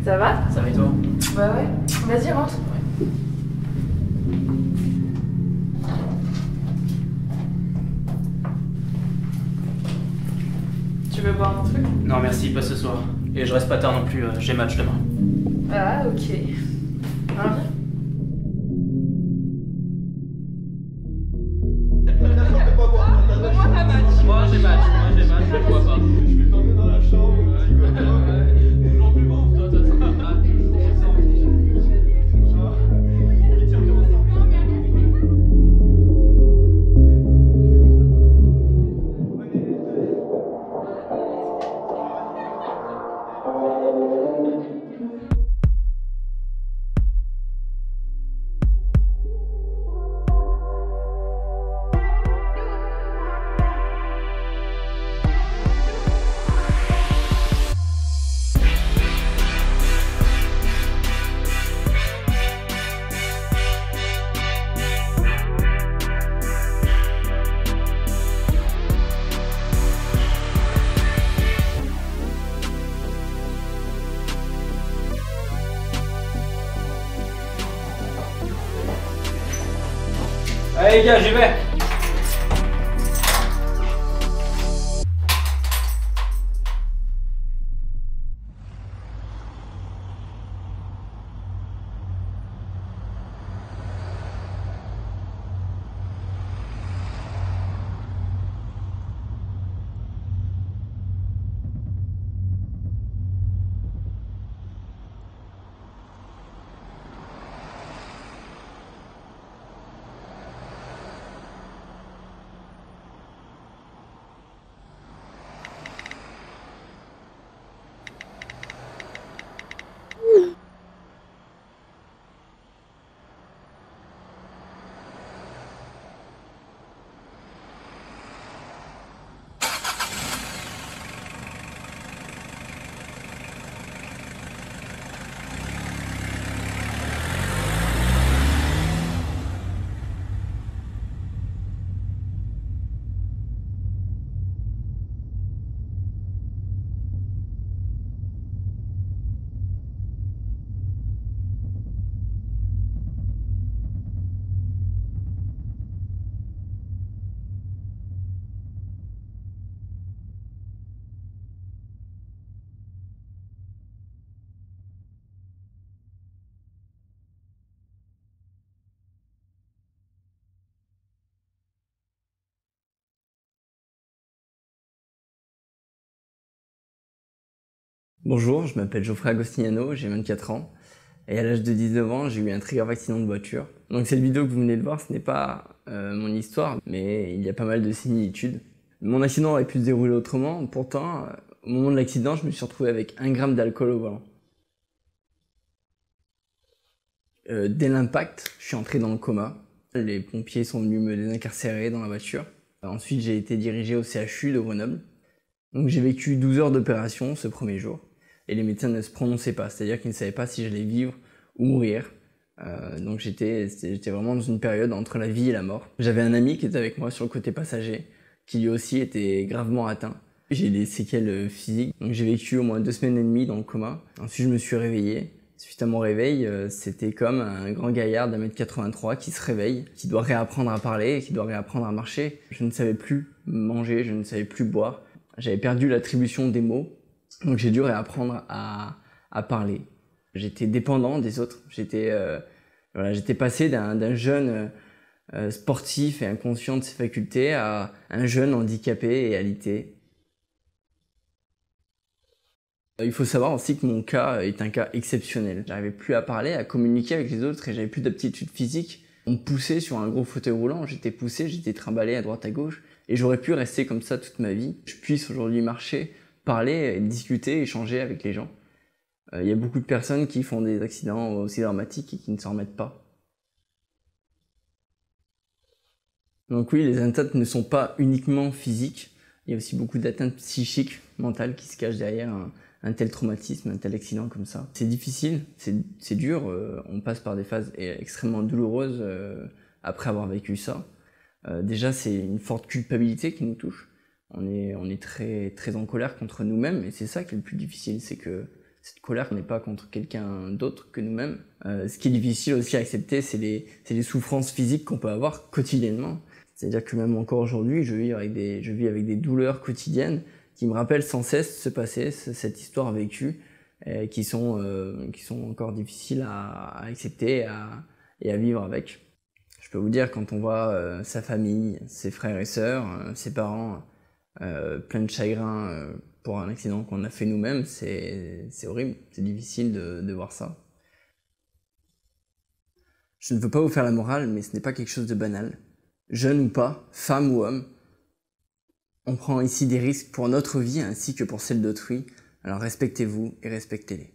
Ça va? Ça va et toi? Bah ouais. Vas-y, rentre. Ouais. Tu veux boire un truc? Non merci, pas ce soir. Et je reste pas tard non plus, j'ai match demain. Ah, ok. Alors, viens. Moi j'ai match, je bois pas. Je vais t'emmener dans la chambre, Toujours plus bon, toi, Allez les gars, j'y vais. Bonjour, je m'appelle Geoffrey Agostiniano, j'ai 24 ans et à l'âge de 19 ans, j'ai eu un très grave accident de voiture. Donc cette vidéo que vous venez de voir, ce n'est pas mon histoire, mais il y a pas mal de similitudes. Mon accident aurait pu se dérouler autrement, pourtant, au moment de l'accident, je me suis retrouvé avec 1 gramme d'alcool au volant. Dès l'impact, je suis entré dans le coma. Les pompiers sont venus me désincarcérer dans la voiture. Ensuite, j'ai été dirigé au CHU de Grenoble. Donc j'ai vécu 12 heures d'opération ce premier jour. Et les médecins ne se prononçaient pas, c'est-à-dire qu'ils ne savaient pas si j'allais vivre ou mourir. Donc j'étais vraiment dans une période entre la vie et la mort. J'avais un ami qui était avec moi sur le côté passager, qui lui aussi était gravement atteint. J'ai des séquelles physiques, donc j'ai vécu au moins 2 semaines et demie dans le coma. Ensuite je me suis réveillé. Suite à mon réveil, c'était comme un grand gaillard d'1m83 qui se réveille, qui doit réapprendre à parler, qui doit réapprendre à marcher. Je ne savais plus manger, je ne savais plus boire. J'avais perdu l'attribution des mots, donc j'ai dû réapprendre à parler. J'étais dépendant des autres. J'étais passé d'un jeune sportif et inconscient de ses facultés à un jeune handicapé et alité. Il faut savoir aussi que mon cas est un cas exceptionnel. J'arrivais plus à parler, à communiquer avec les autres et j'avais plus d'aptitude physique. On me poussait sur un gros fauteuil roulant, j'étais poussé, j'étais trimballé à droite à gauche. Et j'aurais pu rester comme ça toute ma vie. Je puisse aujourd'hui marcher, parler, discuter, échanger avec les gens. Il y a beaucoup de personnes qui font des accidents aussi dramatiques et qui ne s'en remettent pas. Donc oui, les atteintes ne sont pas uniquement physiques. Il y a aussi beaucoup d'atteintes psychiques, mentales qui se cachent derrière un tel traumatisme, un tel accident comme ça. C'est difficile, c'est dur. On passe par des phases extrêmement douloureuses après avoir vécu ça. Déjà, c'est une forte culpabilité qui nous touche. On est très en colère contre nous-mêmes et c'est ça qui est le plus difficile, c'est que Cette colère n'est pas contre quelqu'un d'autre que nous-mêmes. Ce qui est difficile aussi à accepter, c'est les souffrances physiques qu'on peut avoir quotidiennement. C'est-à-dire que même encore aujourd'hui, je vis avec des douleurs quotidiennes qui me rappellent sans cesse ce passé, cette histoire vécue, qui sont encore difficiles à accepter et à vivre avec. Je peux vous dire, quand on voit sa famille, ses frères et sœurs, ses parents plein de chagrin pour un accident qu'on a fait nous-mêmes, c'est horrible, c'est difficile de voir ça. Je ne veux pas vous faire la morale, mais ce n'est pas quelque chose de banal. Jeune ou pas, femme ou homme, on prend ici des risques pour notre vie ainsi que pour celle d'autrui, alors respectez-vous et respectez-les.